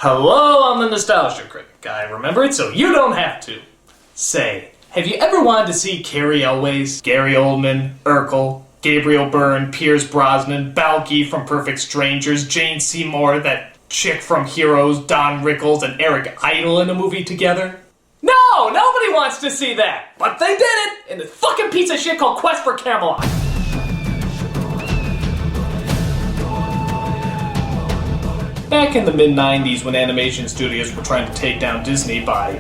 Hello, I'm the Nostalgia Critic. I remember it so you don't have to. Say, have you ever wanted to see Carrie Elways, Gary Oldman, Urkel, Gabriel Byrne, Pierce Brosnan, Balky from Perfect Strangers, Jane Seymour, that chick from Heroes, Don Rickles, and Eric Idle in a movie together? No, nobody wants to see that! But they did it in this fucking piece of shit called Quest for Camelot! Back in the mid-90s, when animation studios were trying to take down Disney by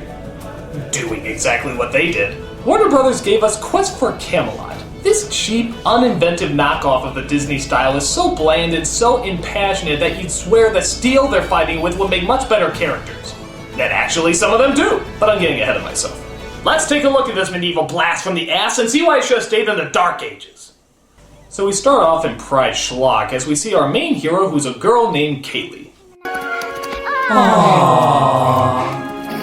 doing exactly what they did, Warner Brothers gave us Quest for Camelot. This cheap, uninventive knockoff of the Disney style is so bland and so impassionate that you'd swear the steel they're fighting with would make much better characters. And actually, some of them do, but I'm getting ahead of myself. Let's take a look at this medieval blast from the ass and see why it should have stayed in the Dark Ages. So we start off in Pride Schlock as we see our main hero, who's a girl named Kaylee. Aww.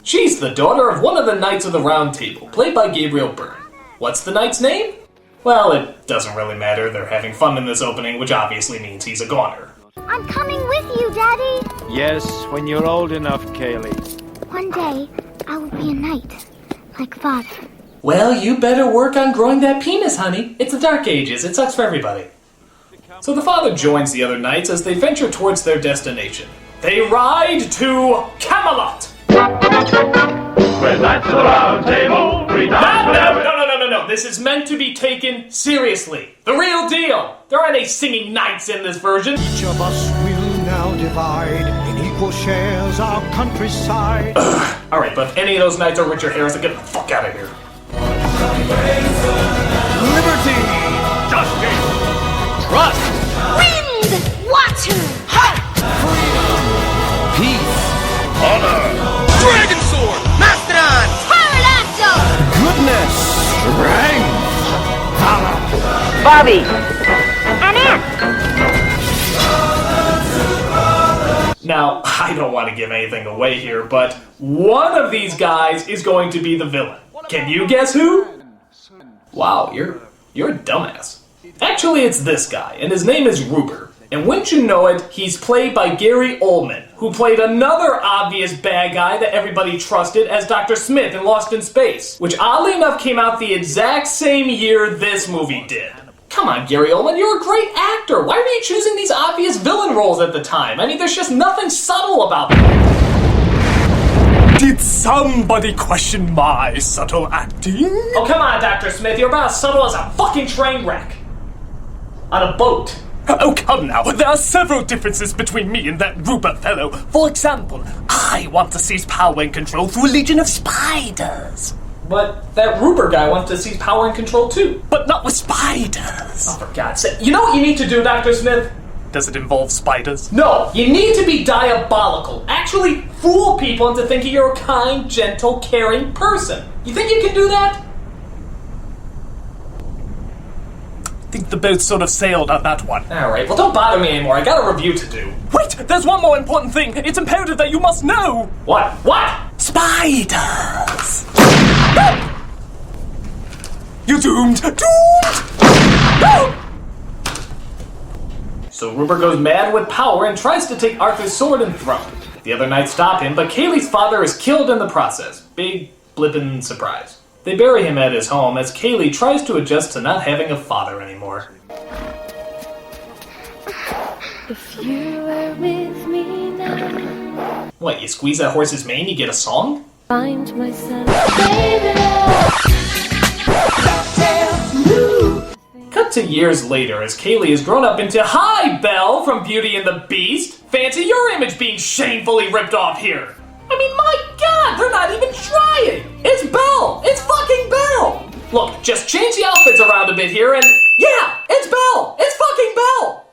She's the daughter of one of the Knights of the Round Table, played by Gabriel Byrne. What's the knight's name? Well, it doesn't really matter. They're having fun in this opening, which obviously means he's a goner. I'm coming with you, Daddy. Yes, when you're old enough, Kaylee. One day, I will be a knight, like Father. Well, you better work on growing that penis, honey. It's the Dark Ages. It sucks for everybody. So the father joins the other knights as they venture towards their destination. They ride to Camelot! We're knights of the Round Table, we No. This is meant to be taken seriously. The real deal. There aren't any singing knights in this version. Each of us will now divide in equal shares our countryside. Alright, but if any of those knights are Richard Harrison, get the fuck out of here. Liberty! Justice! Trust! Wind! Water! Freedom! Peace! Honor! Dragon Sword! Mastodon! Pterodactyl! Goodness! Strength! Valor! Bobby! An ant! Now, I don't want to give anything away here, but one of these guys is going to be the villain. Can you guess who? Wow, you're a dumbass. Actually, it's this guy, and his name is Ruber. And wouldn't you know it, he's played by Gary Oldman, who played another obvious bad guy that everybody trusted as Dr. Smith in Lost in Space, which oddly enough came out the exact same year this movie did. Come on, Gary Oldman, you're a great actor. Why were you choosing these obvious villain roles at the time? I mean, there's just nothing subtle about them. Did somebody question my subtle acting? Oh, come on, Dr. Smith, you're about as subtle as a fucking train wreck. On a boat. Oh, come now. There are several differences between me and that Ruber fellow. For example, I want to seize power and control through a legion of spiders. But that Ruber guy wants to seize power and control too. But not with spiders. Oh, for God's sake. You know what you need to do, Dr. Smith? Does it involve spiders? No, you need to be diabolical. Actually fool people into thinking you're a kind, gentle, caring person. You think you can do that? I think the boat sort of sailed on that one. Alright, well don't bother me anymore. I got a review to do. Wait, there's one more important thing. It's imperative that you must know. What? What? Spiders. You're doomed. So Ruber goes mad with power and tries to take Arthur's sword and throne. The other knights stop him, but Kaylee's father is killed in the process. Big, blippin' surprise. They bury him at his home as Kaylee tries to adjust to not having a father anymore. If you were with me now, What, you squeeze that horse's mane, you get a song? find myself, baby. Cut to years later as Kaylee is grown up into Hi, Belle from Beauty and the Beast. Fancy your image being shamefully ripped off here. I mean, my God, they're not even trying. It's Belle. It's fucking Belle. Look, just change the outfits around a bit here and yeah, it's Belle. It's fucking Belle.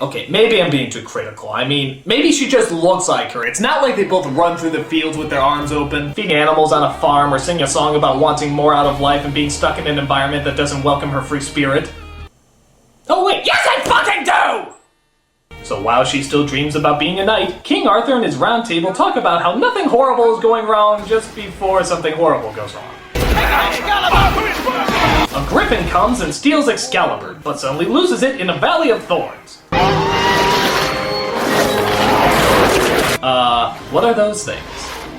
Okay, maybe I'm being too critical. I mean, maybe she just looks like her. It's not like they both run through the fields with their arms open, feeding animals on a farm, or sing a song about wanting more out of life and being stuck in an environment that doesn't welcome her free spirit. Oh wait, yes I fucking do! So while she still dreams about being a knight, King Arthur and his round table talk about how nothing horrible is going wrong just before something horrible goes wrong. A griffin comes and steals Excalibur, but suddenly loses it in a valley of thorns. What are those things?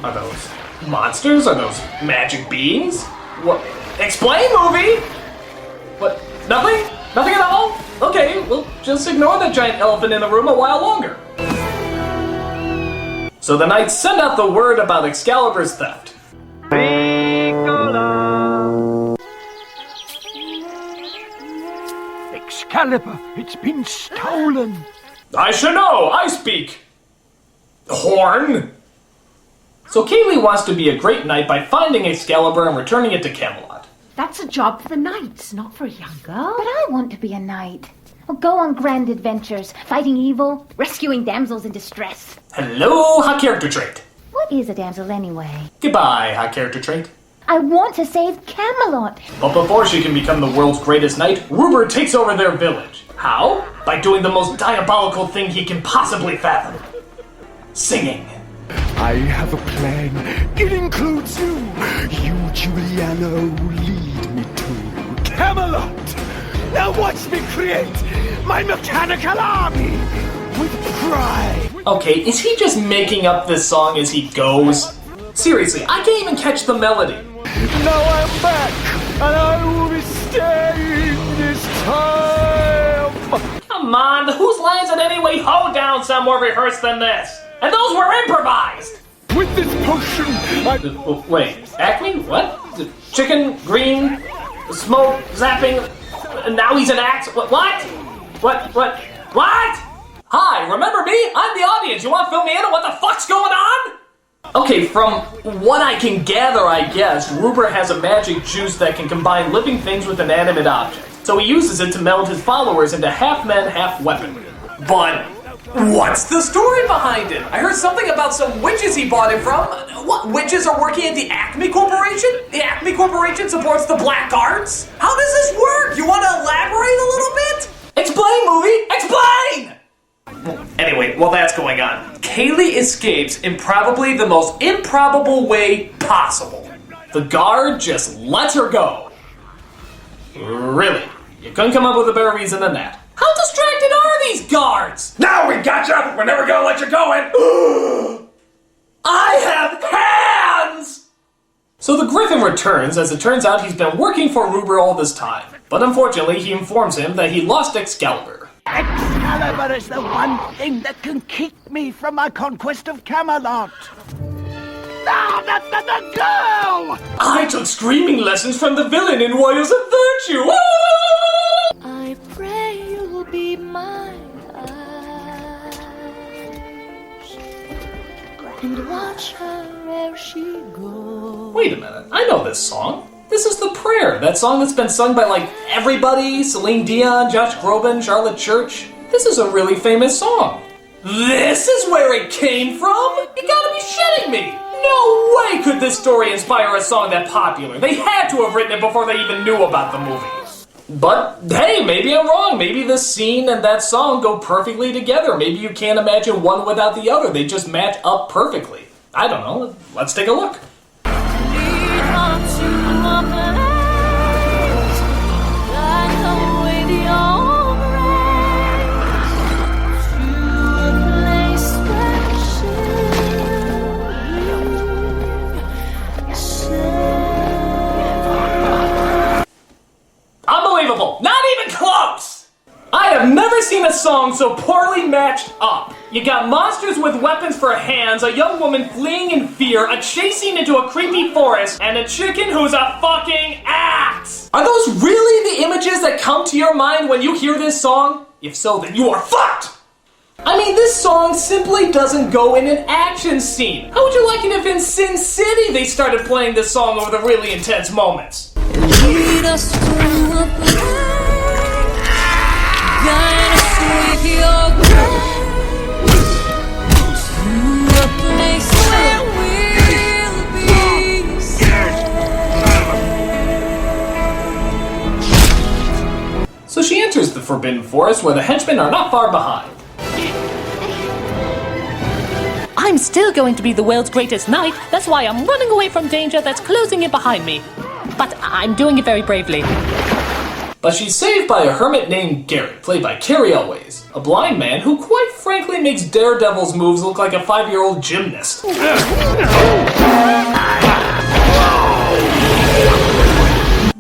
Are those monsters? Are those magic beings? What? Explain, movie! What? Nothing? Nothing at all? Okay, we'll just ignore that giant elephant in the room a while longer. So the knights send out the word about Excalibur's theft. Excalibur, it's been stolen. I should know, I speak horn. So Kaylee wants to be a great knight by finding Excalibur and returning it to Camelot. That's a job for the knights, not for a young girl. But I want to be a knight. I'll go on grand adventures, fighting evil, rescuing damsels in distress. Hello, hot character trait. What is a damsel anyway? Goodbye, hot character trait. I want to save Camelot. But before she can become the world's greatest knight, Ruber takes over their village. How? By doing the most diabolical thing he can possibly fathom. Singing. I have a plan. It includes you. You, Giuliano, lead me to Camelot. Now watch me create my mechanical army with pride. Okay, is he just making up this song as he goes? Seriously, I can't even catch the melody. Now I'm back, and I will be staying this time. Come on, whose lines did anyway hoedown sound more rehearsed than this? And those were improvised! With this potion, Wait, Acme? What? Chicken, green, smoke, zapping, and now he's an axe? What? What? Hi, remember me? I'm the audience. You want to fill me in on what the fuck's going on? Okay, from what I can gather, I guess, Ruber has a magic juice that can combine living things with inanimate objects. So he uses it to meld his followers into half men, half weapon. But what's the story behind it? I heard something about some witches he bought it from. What, witches are working at the Acme Corporation? The Acme Corporation supports the Black Arts? How does this work? You want to elaborate a little bit? Explain, movie! Explain! Anyway, while that's going on, Kaylee escapes in probably the most improbable way possible. The guard just lets her go. Really? You couldn't come up with a better reason than that. How distracted are these guards? Now we gotcha! We're never gonna let you go in! I have hands! So the Griffin returns, as it turns out he's been working for Ruber all this time. But unfortunately, he informs him that he lost Excalibur. Excalibur is the one thing that can keep me from my conquest of Camelot. No, go! I took screaming lessons from the villain in Warriors of Virtue! I pray you'll be mine eyes and watch her where she goes. Wait a minute, I know this song. This is The Prayer, that song that's been sung by like everybody, Celine Dion, Josh Groban, Charlotte Church. This is a really famous song. This is where it came from? You gotta be shitting me! No way could this story inspire a song that popular. They had to have written it before they even knew about the movie. But hey, maybe I'm wrong. Maybe this scene and that song go perfectly together. Maybe you can't imagine one without the other. They just match up perfectly. I don't know. Let's take a look. Unbelievable! Not even close! I have never seen a song so poorly matched up. You got monsters with weapons for hands, a young woman fleeing in fear, a chase scene into a creepy forest, and a chicken who's a fucking axe! Are those really the images that come to your mind when you hear this song? If so, then you are fucked! I mean, this song simply doesn't go in an action scene. How would you like it if in Sin City they started playing this song over the really intense moments? Lead us to a place, guide us with your grace, to a place where we'll be safe. So she enters the Forbidden Forest where the henchmen are not far behind. I'm still going to be the world's greatest knight. That's why I'm running away from danger that's closing in behind me. But I'm doing it very bravely. But But she's saved by a hermit named Garrett, played by Carrie Elways, a blind man who quite frankly makes Daredevil's moves look like a 5-year-old gymnast.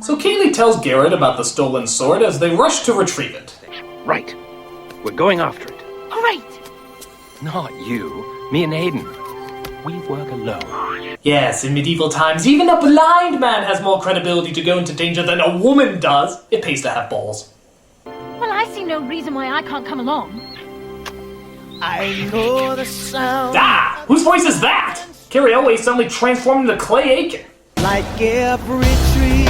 So Kaylee tells Garrett about the stolen sword as they rush to retrieve it. Right. We're going after it. Great! Not you. Me and Aiden. We work alone. Yes, in medieval times, even a blind man has more credibility to go into danger than a woman does. It pays to have balls. Well, I see no reason why I can't come along. I know the sound. Ah! Whose voice is that? Carrie Elways suddenly transformed into Clay Aiken. Like every tree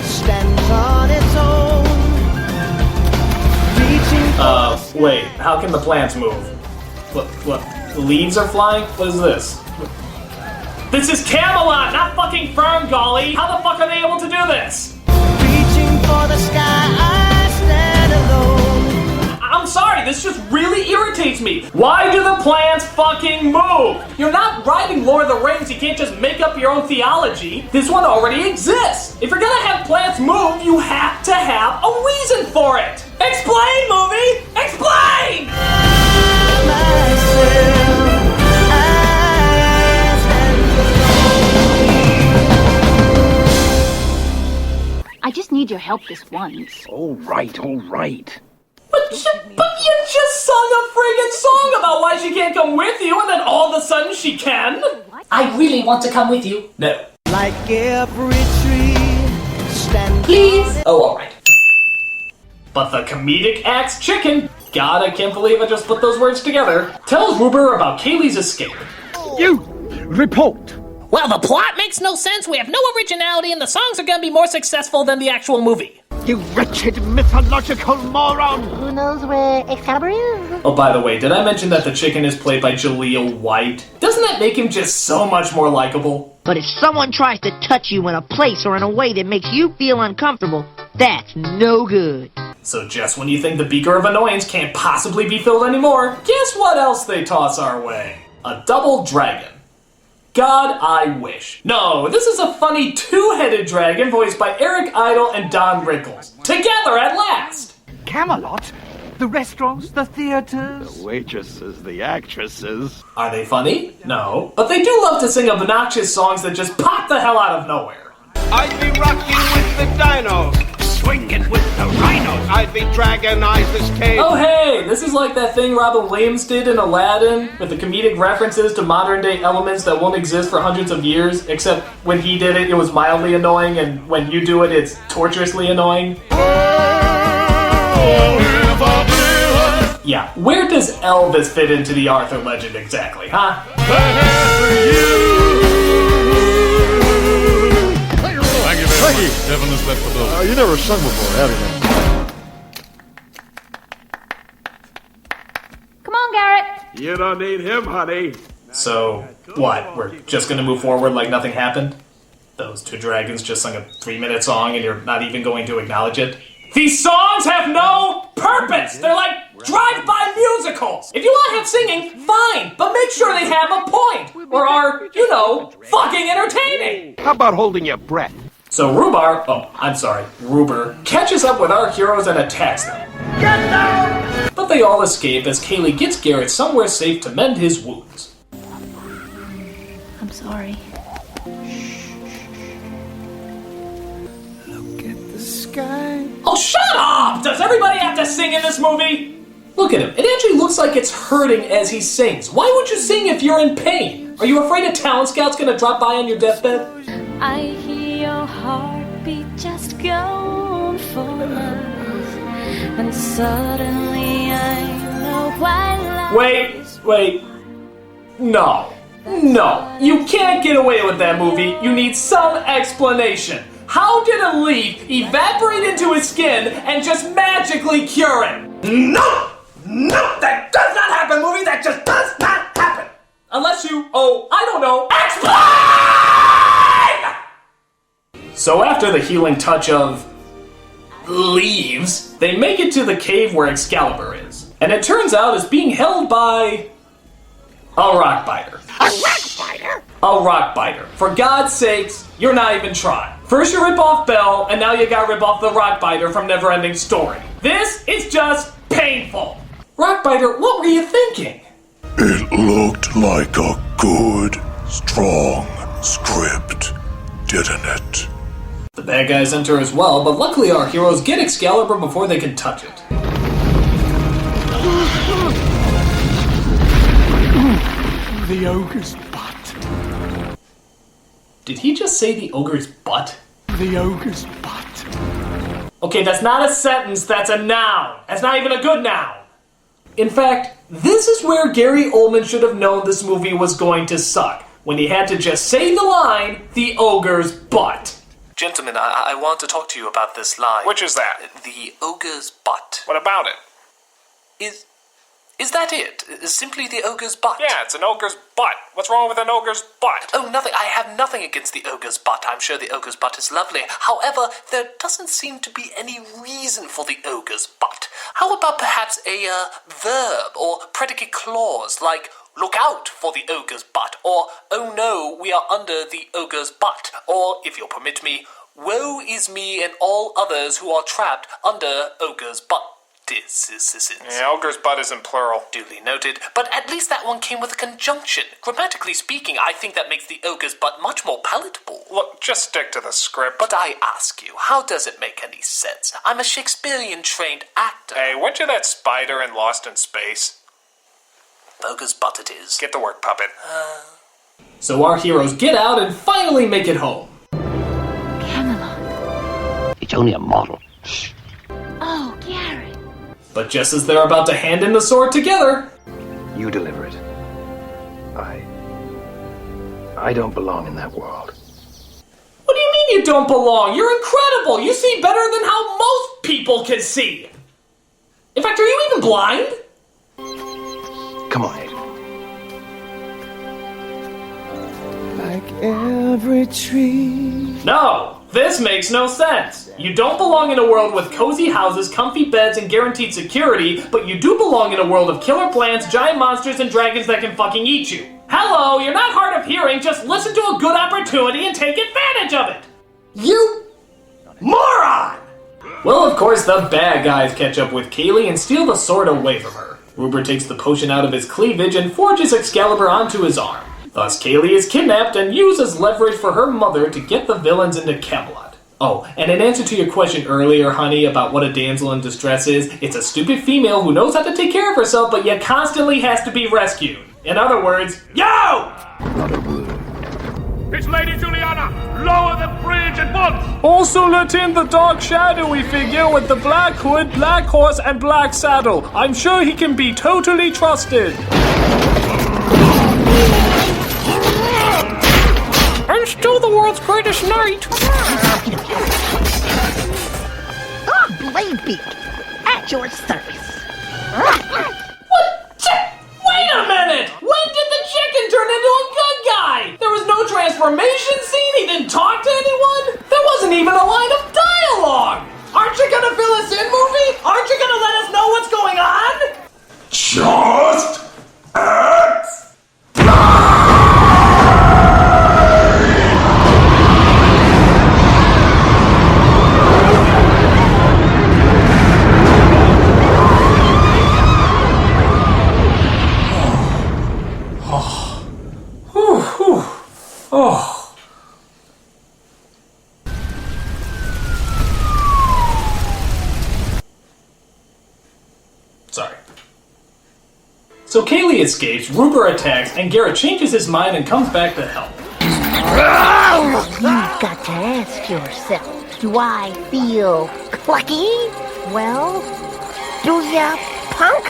stands on its own. Reaching Wait, how can the plants move? What? The leaves are flying? What is this? This is Camelot, not fucking Fern Golly! How the fuck are they able to do this? reaching for the sky, I stand alone. I'm sorry, this just really irritates me. Why do the plants fucking move? You're not writing Lord of the Rings, you can't just make up your own theology. This one already exists. If you're gonna have plants move, you have to have a reason for it. Explain, movie! Explain! I just need your help this once. All right. But you just sung a friggin' song about why she can't come with you, and then all of a sudden she can? I really want to come with you. No. Like every tree stands. Please? Oh, alright. But the comedic axe chicken, God, I can't believe I just put those words together, tells Ruber about Kaylee's escape. You! Report! Well, the plot makes no sense, we have no originality, and the songs are gonna be more successful than the actual movie. You wretched mythological moron! Who knows where Excalibur is? Oh, by the way, did I mention that the chicken is played by Jaleel White? Doesn't that make him just so much more likable? But if someone tries to touch you in a place or in a way that makes you feel uncomfortable, that's no good. So just when you think the beaker of annoyance can't possibly be filled anymore, guess what else they toss our way? A double dragon. God, I wish. No, this is a funny two-headed dragon voiced by Eric Idle and Don Rickles. Together at last! Camelot? The restaurants, the theaters? The waitresses, the actresses. Are they funny? No. But they do love to sing obnoxious songs that just pop the hell out of nowhere. I'd be rocking with the dinos, swinging with the rhinos. I'd be dragging Isaac's cave. Oh hey, this is like that thing Robin Williams did in Aladdin, with the comedic references to modern day elements that won't exist for hundreds of years, except when he did it, it was mildly annoying, and when you do it, it's torturously annoying. Yeah, where does Elvis fit into the Arthur legend exactly, huh? Thank you. Devin is left the building. You never sung before, have you? Come on, Garrett. You don't need him, honey. So, what? We're just gonna move forward like nothing happened? Those two dragons just sung a 3-minute song and you're not even going to acknowledge it? These songs have no purpose! They're like drive-by musicals! If you want to have singing, fine, but make sure they have a point! Or are, fucking entertaining! How about holding your breath? So Ruber catches up with our heroes and attacks them. Get down! But they all escape as Kaylee gets Garrett somewhere safe to mend his wounds. I'm sorry. Look at the sky. Oh, shut up! Does everybody have to sing in this movie? Look at him. It actually looks like it's hurting as he sings. Why would you sing if you're in pain? Are you afraid a talent scout's gonna drop by on your deathbed? I hear your heartbeat just go for miles, and suddenly I know why. Wait. No, you can't get away with that movie. You need some explanation. How did a leaf evaporate into his skin and just magically cure him? No, that does not happen, movie. That just does not happen. Unless you, explain! So after the healing touch of leaves, they make it to the cave where Excalibur is. And it turns out it's being held by a rock biter. A rock fighter? A rock biter. For God's sakes, you're not even trying. First you rip off Belle, and now you gotta rip off the Rockbiter from Neverending Story. This is just painful. Rockbiter, what were you thinking? It looked like a good, strong script, didn't it? The bad guys enter as well, but luckily our heroes get Excalibur before they can touch it. The ogre's butt. Did he just say the ogre's butt? The ogre's butt. Okay, that's not a sentence, that's a noun. That's not even a good noun. In fact, this is where Gary Oldman should have known this movie was going to suck, when he had to just say the line, the ogre's butt. Gentlemen, I want to talk to you about this line. Which is that? The ogre's butt. What about it? Is that it? Simply the ogre's butt? Yeah, it's an ogre's butt. What's wrong with an ogre's butt? Oh, nothing. I have nothing against the ogre's butt. I'm sure the ogre's butt is lovely. However, there doesn't seem to be any reason for the ogre's butt. How about perhaps a verb or predicate clause like look out for the ogre's butt, or oh no, we are under the ogre's butt, or, if you'll permit me, woe is me and all others who are trapped under ogre's butt. Yeah, ogre's butt is in plural. Duly noted, but at least that one came with a conjunction. Grammatically speaking, I think that makes the ogre's butt much more palatable. Look, just stick to the script. But I ask you, how does it make any sense? I'm a Shakespearean-trained actor. Hey, weren't you that spider in Lost in Space? Ogre's butt it is. Get to work, puppet. So our heroes get out and finally make it home. Camelot. It's only a model. Oh, Gary. But just as they're about to hand in the sword together... You deliver it. I don't belong in that world. What do you mean you don't belong? You're incredible! You see better than how most people can see! In fact, are you even blind? Come on, Aiden. Like every tree. No! This makes no sense. You don't belong in a world with cozy houses, comfy beds, and guaranteed security, but you do belong in a world of killer plants, giant monsters, and dragons that can fucking eat you. Hello, you're not hard of hearing, just listen to a good opportunity and take advantage of it. You moron! Well, of course, the bad guys catch up with Kaylee and steal the sword away from her. Rupert takes the potion out of his cleavage and forges Excalibur onto his arm. Thus, Kaylee is kidnapped and used as leverage for her mother to get the villains into Camelot. Oh, and in answer to your question earlier, honey, about what a damsel in distress is, it's a stupid female who knows how to take care of herself, but yet constantly has to be rescued. In other words, yo! Not a word. It's Lady Juliana! Lower the bridge at once! Also let in the dark shadowy figure with the black hood, black horse, and black saddle. I'm sure he can be totally trusted. I'm still the world's greatest knight. Blade Beak, at your service. What? Wait a minute! When did the chicken turn into a good guy? There was no transformation scene, he didn't talk to anyone? There wasn't even a line of dialogue! Aren't you gonna fill us in, movie? Aren't you gonna let us know what's going on? Just act. Oh. Sorry. So Kaylee escapes, Rupert attacks, and Garrett changes his mind and comes back to help. You've got to ask yourself, do I feel clucky? Well, do ya, punk?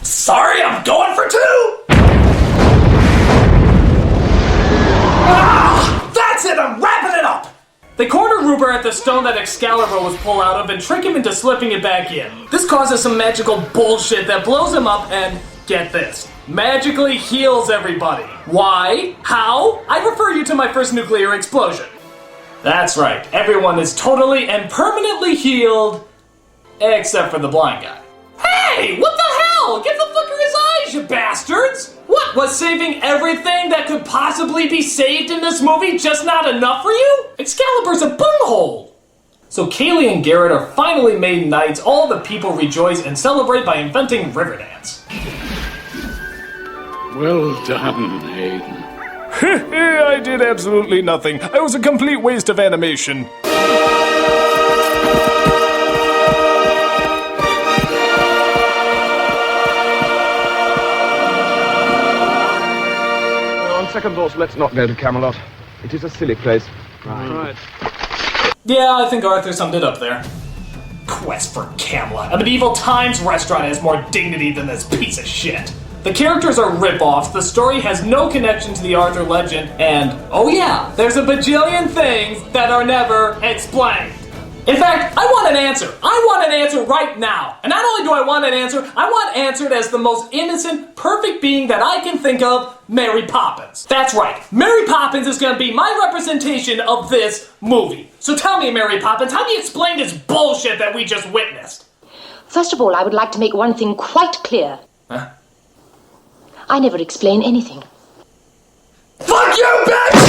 Sorry, I'm going for two! That's it, I'm wrapping it up! They corner Rupert at the stone that Excalibur was pulled out of and trick him into slipping it back in. This causes some magical bullshit that blows him up and, get this, magically heals everybody. Why? How? I refer you to my first nuclear explosion. That's right, everyone is totally and permanently healed, except for the blind guy. Hey, what the hell? Give the fucker his eyes, you bastards! What? What? Was saving everything that could possibly be saved in this movie just not enough for you? Excalibur's a bunghole! So Kaylee and Garrett are finally made knights. All the people rejoice and celebrate by inventing Riverdance. Well done, Hayden. I did absolutely nothing. I was a complete waste of animation. On second thoughts, let's not go to Camelot. It is a silly place. Right. Yeah, I think Arthur summed it up there. Quest for Camelot. A medieval times restaurant has more dignity than this piece of shit. The characters are rip-offs, the story has no connection to the Arthur legend, and, oh yeah, there's a bajillion things that are never explained. In fact, I want an answer. I want an answer right now. And not only do I want an answer, I want answered as the most innocent, perfect being that I can think of, Mary Poppins. That's right. Mary Poppins is going to be my representation of this movie. So tell me, Mary Poppins, how do you explain this bullshit that we just witnessed? First of all, I would like to make one thing quite clear. Huh? I never explain anything. Fuck you, bitch!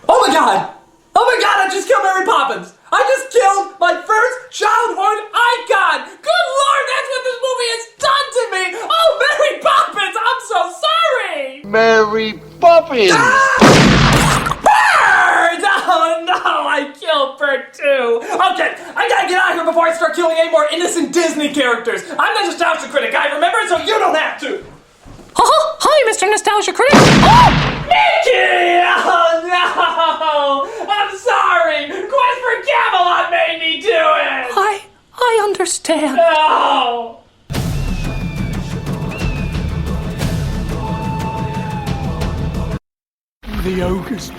Oh my god! Oh my god, I just killed Mary Poppins! I just killed my first childhood icon! Good lord, that's what this movie has done to me! Oh, Mary Poppins, I'm so sorry! Mary Poppins! Bird! Oh no, I killed Bird too! Okay, I gotta get out of here before I start killing any more innocent Disney characters! I'm the Nostalgia Critic, I remember it, so you don't have to! Hi, Mr. Nostalgia Critic. Oh, Mickey! Oh no! I'm sorry! Quest for Camelot made me do it! I understand. No! The ogre's